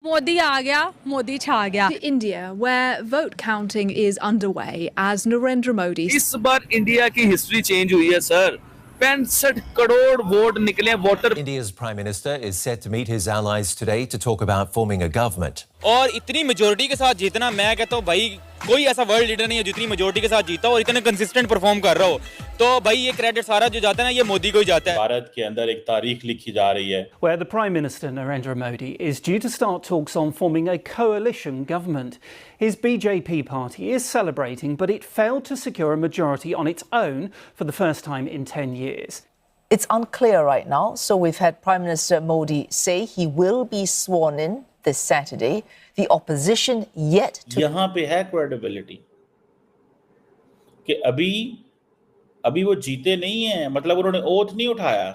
मोदी आ गया, मोदी छा गया। To India, where vote counting is underway as Narendra Modi. इस बार इंडिया की हिस्ट्री चेंज हुई है सर। 65 करोड़ वोट निकले voter. India's Prime Minister is set to meet his allies today to talk about forming a government. और इतनी majority के साथ जीतना, मैं कहता हूँ भाई कोई ऐसा वर्ल्ड लीडर नहीं है जितनी मेजोरिटी के साथ जीता और इतने कंसिस्टेंट परफॉर्म कर रहा हो, तो भाई ये क्रेडिट सारा जो जाता है ना, ये मोदी को ही जाता है। भारत के अंदर एक तारीख लिखी जा रही है। Where the Prime Minister Narendra Modi is due to start talks on forming a coalition government. His BJP party is celebrating, but it failed to secure a majority on its own for the first time in 10 years. It's unclear right now, so we've had Prime Minister Modi say he will be sworn in this Saturday. The opposition yet to... यहाँ पे है credibility कि अभी वो जीते नहीं हैं, मतलब उन्होंने ओथ नहीं उठाया।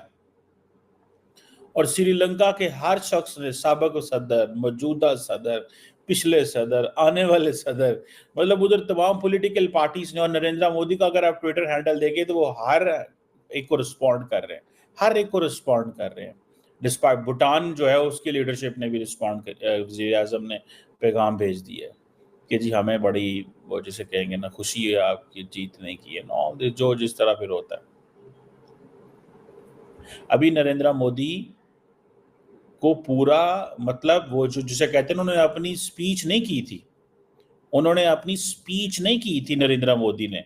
और श्रीलंका के हर शख्स ने, साबिक सदर, मौजूदा सदर, पिछले सदर, आने वाले सदर, मतलब उधर तमाम पॉलिटिकल पार्टीज ने, और नरेंद्र मोदी का अगर आप ट्विटर हैंडल देखें तो वो हर एक को रिस्पॉन्ड कर रहे हैं, हर एक को रिस्पॉन्ड कर रहे हैं। डिस्पाइट भूटान जो है उसकी लीडरशिप ने भी रिस्पॉन्ड कर, वज़ीर आज़म ने पैगाम भेज दिया है कि जी हमें बड़ी, वो जिसे कहेंगे ना, खुशी है आपकी जीतने की है, नो जो जिस तरह फिर होता है। अभी नरेंद्र मोदी को पूरा, मतलब वो जो जिसे कहते हैं, उन्होंने अपनी स्पीच नहीं की थी, उन्होंने अपनी स्पीच नहीं की थी नरेंद्र मोदी ने,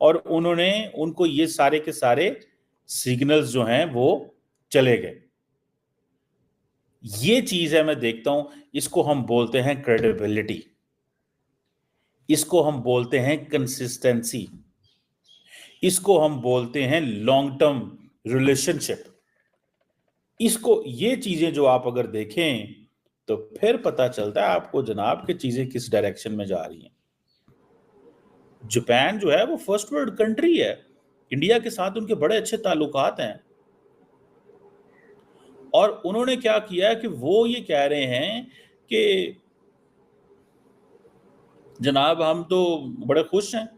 और उन्होंने उनको ये सारे के सारे सिग्नल्स जो हैं वो चले गए। ये चीज है, मैं देखता हूं, इसको हम बोलते हैं क्रेडिबिलिटी, इसको हम बोलते हैं कंसिस्टेंसी, इसको हम बोलते हैं लॉन्ग टर्म रिलेशनशिप। इसको, ये चीजें जो आप अगर देखें तो फिर पता चलता है आपको जनाब कि चीजें किस डायरेक्शन में जा रही हैं। जापान जो है वो फर्स्ट वर्ल्ड कंट्री है, इंडिया के साथ उनके बड़े अच्छे ताल्लुकात हैं, और उन्होंने क्या किया कि वो ये कह रहे हैं कि जनाब हम तो बड़े खुश हैं,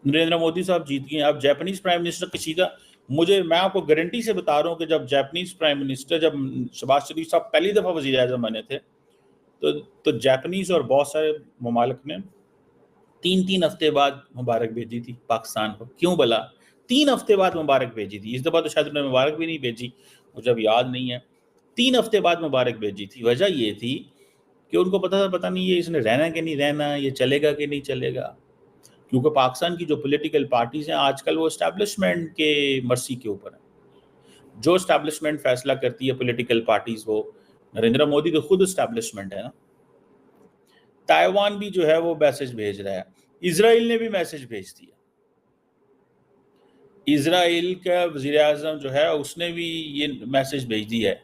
नरेंद्र मोदी साहब जीत गए। अब जापानीज प्राइम मिनिस्टर की सीधा, मैं आपको गारंटी से बता रहा हूं कि जब जापानीज प्राइम मिनिस्टर, जब शहबाज शरीफ साहब पहली दफा वजीर आज़म बने थे, तो जापानीज और बहुत सारे ममालिक ने 3-3 हफ्ते बाद मुबारक भेजी थी पाकिस्तान को। क्यों भला 3 हफ्ते बाद मुबारक भेजी थी? इस दफा तो शायद उन्होंने मुबारक भी नहीं भेजी, मुझे अब याद नहीं है। 3 हफ्ते बाद मुबारक भेजी थी। वजह ये थी कि उनको पता नहीं ये इसने रहना कि नहीं रहना, ये चलेगा कि नहीं चलेगा, क्योंकि पाकिस्तान की जो पॉलिटिकल पार्टीज हैं आजकल वो एस्टैब्लिशमेंट के मर्सी के ऊपर है। जो एस्टैब्लिशमेंट फैसला करती है पॉलिटिकल पार्टीज, वो नरेंद्र मोदी तो खुद एस्टैब्लिशमेंट है ना। ताइवान भी जो है वो मैसेज भेज रहा है, इजराइल ने भी मैसेज भेज दिया। इजराइल का वजीर आज़म जो है उसने भी ये मैसेज भेज दिया है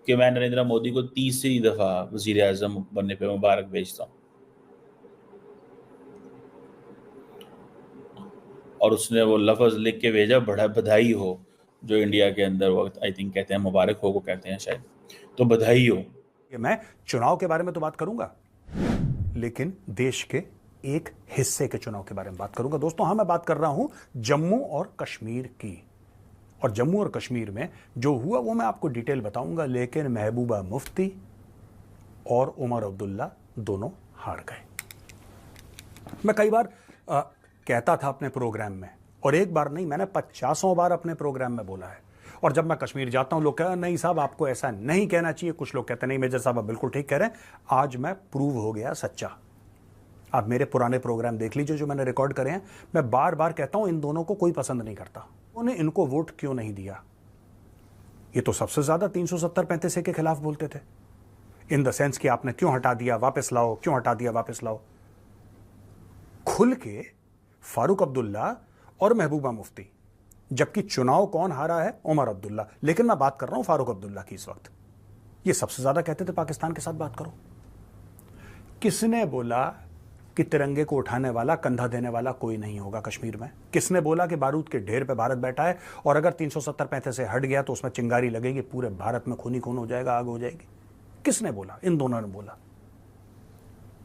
कि मैं नरेंद्र मोदी को तीसरी दफा वजीर आज़म बनने पे मुबारक भेजता हूं, और उसने वो लफ्ज लिख के भेजा, बड़ा बधाई हो, जो इंडिया के अंदर वक्त आई थिंक कहते हैं मुबारक हो को कहते हैं शायद, तो बधाई हो। मैं चुनाव के बारे में तो बात करूंगा, लेकिन देश के एक हिस्से के चुनाव के बारे में बात करूंगा। दोस्तों, हाँ, मैं बात कर रहा हूं जम्मू और कश्मीर की, और जम्मू और कश्मीर में जो हुआ वो मैं आपको डिटेल बताऊंगा, लेकिन महबूबा मुफ्ती और उमर अब्दुल्ला दोनों हार गए। मैं कई बार कहता था अपने प्रोग्राम में, और एक बार नहीं, मैंने 50 बार अपने प्रोग्राम में बोला है, और जब मैं कश्मीर जाता हूं लोग कहते हैं नहीं साहब आपको ऐसा नहीं कहना चाहिए, कुछ लोग कहते हैं नहीं मेजर साहब आप बिल्कुल ठीक कह रहे हैं। आज मैं प्रूव हो गया सच्चा। आप मेरे पुराने प्रोग्राम देख लीजिए जो मैंने रिकॉर्ड करे हैं। मैं बार बार कहता हूं इन दोनों को कोई पसंद नहीं करता, उन्हें इनको वोट क्यों नहीं दिया। ये तो सबसे ज्यादा 370-35 के खिलाफ बोलते थे, इन द सेंस कि आपने क्यों हटा दिया, वापस लाओ, क्यों हटा दिया, वापस लाओ। खुल के फारूक अब्दुल्ला और महबूबा मुफ्ती, जबकि चुनाव कौन हारा है? उमर अब्दुल्ला। लेकिन मैं बात कर रहा हूं फारूक अब्दुल्ला की इस वक्त। ये सबसे ज्यादा कहते थे पाकिस्तान के साथ बात करो। किसने बोला कि तिरंगे को उठाने वाला, कंधा देने वाला कोई नहीं होगा कश्मीर में? किसने बोला कि बारूद के ढेर पे भारत बैठा है और अगर 370-35 से हट गया तो उसमें चिंगारी लगेगी, पूरे भारत में खूनी खून हो जाएगा, आग हो जाएगी? किसने बोला? इन दोनों ने बोला।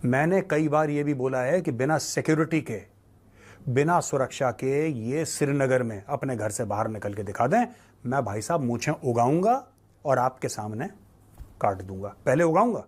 मैंने कई बार यह भी बोला है कि बिना सिक्योरिटी के, बिना सुरक्षा के ये श्रीनगर में अपने घर से बाहर निकल के दिखा दें, मैं भाई साहब मूंछें उगाऊंगा और आपके सामने काट दूंगा, पहले उगाऊंगा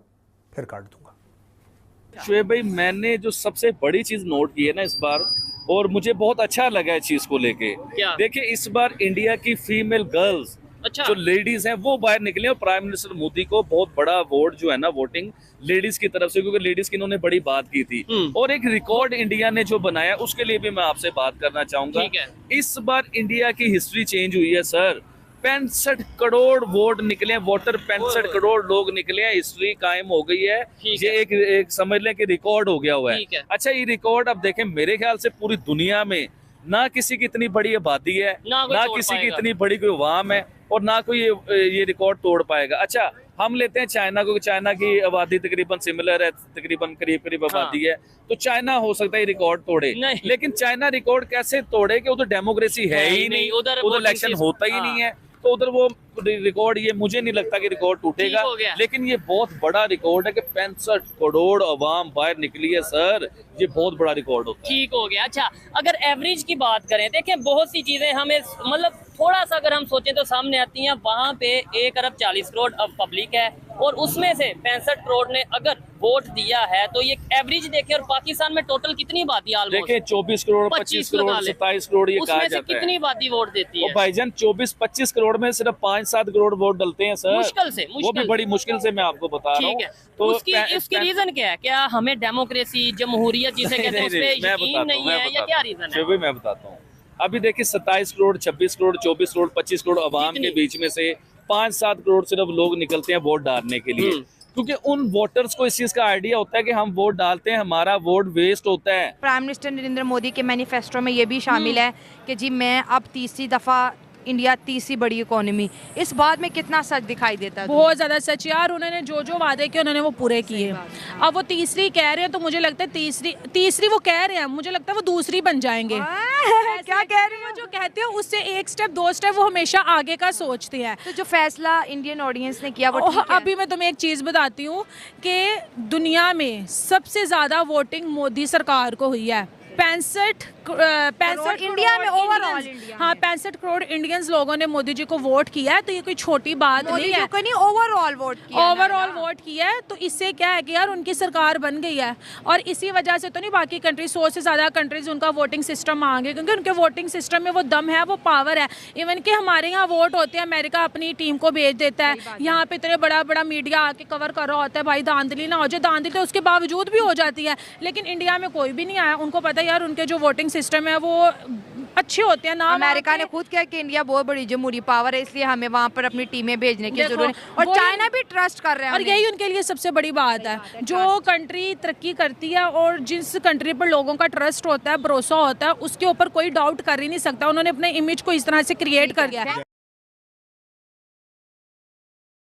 फिर काट दूंगा। शुएब भाई, मैंने जो सबसे बड़ी चीज नोट की है ना इस बार, और मुझे बहुत अच्छा लगा इस चीज को लेके, देखिए इस बार इंडिया की फीमेल गर्ल्स, जो लेडीज हैं वो बाहर निकले, और प्राइम मिनिस्टर मोदी को बहुत बड़ा वोट जो है ना वोटिंग लेडीज की तरफ से, क्योंकि लेडीज की इन्होंने बड़ी बात की थी, और एक रिकॉर्ड इंडिया ने जो बनाया उसके लिए भी मैं आपसे बात करना चाहूंगा। इस बार इंडिया की हिस्ट्री चेंज हुई है सर। 65 करोड़ वोट निकले, वोटर 65 करोड़ लोग निकले हैं, हिस्ट्री कायम हो गई है। ये एक समझ लें कि रिकॉर्ड हो गया हुआ है। अच्छा, ये रिकॉर्ड अब देखें, मेरे ख्याल से पूरी दुनिया में ना किसी की इतनी बड़ी आबादी है, ना किसी की इतनी बड़ी कोई अवाम है, और ना कोई ये रिकॉर्ड तोड़ पाएगा। अच्छा, हम लेते हैं चाइना को, चाइना की आबादी तकरीबन सिमिलर है, तकरीबन करीब आबादी है, तो चाइना हो सकता है रिकॉर्ड तोड़े, लेकिन चाइना रिकॉर्ड कैसे तोड़े कि उधर डेमोक्रेसी है ही नहीं, उधर इलेक्शन होता ही नहीं है, तो उधर वो रिकॉर्ड, ये मुझे नहीं लगता कि रिकॉर्ड टूटेगा। लेकिन ये बहुत बड़ा रिकॉर्ड है कि 65 करोड़ अवाम बाहर निकली है सर, ये बहुत बड़ा रिकॉर्ड होता है। ठीक हो गया। अच्छा, अगर एवरेज की बात करें, देखें बहुत सी चीजें हमें मतलब थोड़ा सा अगर हम सोचें तो सामने आती हैं। वहाँ पे 1 अरब 40 करोड़ अब पब्लिक है, और उसमें से 65 करोड़ ने अगर वोट दिया है, तो ये एवरेज देखें, और पाकिस्तान में टोटल कितनी आबादी ऑलमोस्ट देखें 24 करोड़ 25 करोड़ 27 करोड़ ये कहा जाता है। कितनी आबादी वोट देती है भाईजान? 24-25 करोड़ में सिर्फ 5-7 करोड़ वोट डलते हैं सर, मुश्किल से, वो भी बड़ी मुश्किल से, मैं आपको बता रहा हूँ। तो उसकी रीजन क्या है? क्या हमें डेमोक्रेसी, जमहूरियत जिसे कहते हैं, उस पे यकीन नहीं है, या क्या रीजन है? मैं बताता हूँ। अभी देखिए 27 करोड़ 26 करोड़ 24 करोड़ 25 करोड़ अवाम के बीच में से 5-7 करोड़ सिर्फ लोग निकलते हैं वोट डालने के लिए, क्योंकि उन वोटर्स को इस चीज का आइडिया होता है कि हम वोट डालते हैं, हमारा वोट वेस्ट होता है। प्राइम मिनिस्टर नरेंद्र मोदी के मैनिफेस्टो में ये भी शामिल है कि जी मैं अब तीसरी दफा इंडिया तीसरी बड़ी इकोनॉमी, इस बात में कितना सच दिखाई देता है? बहुत ज़्यादा सच यार, उन्होंने जो वादे किए उन्होंने वो पूरे किए। अब वो तीसरी कह रहे हैं, तो मुझे लगता है तीसरी वो कह रहे हैं, मुझे लगता है वो दूसरी बन जाएंगे। क्या कह रहे हैं? जो कहते हैं उससे 1 स्टेप 2 स्टेप वो हमेशा आगे का सोचते हैं। तो जो फैसला इंडियन ऑडियंस ने किया वो ठीक है? अभी मैं तुम्हें एक चीज़ बताती हूँ कि दुनिया में सबसे ज़्यादा वोटिंग मोदी सरकार को हुई है। 65 इंडिया में ओवरऑल, हाँ 65 करोड़ इंडियंस लोगों ने मोदी जी को वोट किया है, तो ये कोई छोटी बात नहीं है। ओवरऑल वोट किया है, तो इससे क्या है कि यार उनकी सरकार बन गई है, और इसी वजह से तो नहीं बाकी कंट्री 100 से ज़्यादा कंट्रीज उनका वोटिंग सिस्टम मांगे, क्योंकि उनके वोटिंग सिस्टम में वो दम है, वो पावर है। इवन कि हमारे यहाँ वोट होते हैं, अमेरिका अपनी टीम को भेज देता है, यहाँ पे इतने बड़ा मीडिया आके कवर कर रहा होता है, भाई धांधली ना हो जाए, धांधली तो उसके बावजूद भी हो जाती है, लेकिन इंडिया में कोई भी नहीं आया। उनको पता है यार उनके जो वोटिंग सिस्टम है वो अच्छे होते हैं ना। अमेरिका ने खुद कहा कि इंडिया बहुत बड़ी जमहूरी पावर है, इसलिए हमें वहाँ पर अपनी टीमें भेजने की जरूरत है, और चाइना भी ट्रस्ट कर रहे हैं, और यही उनके लिए सबसे बड़ी बात है। जो कंट्री तरक्की करती है और जिस कंट्री पर लोगों का ट्रस्ट होता है, भरोसा होता है, उसके ऊपर कोई डाउट कर ही नहीं सकता। उन्होंने अपने इमेज को इस तरह से क्रिएट कर दिया है।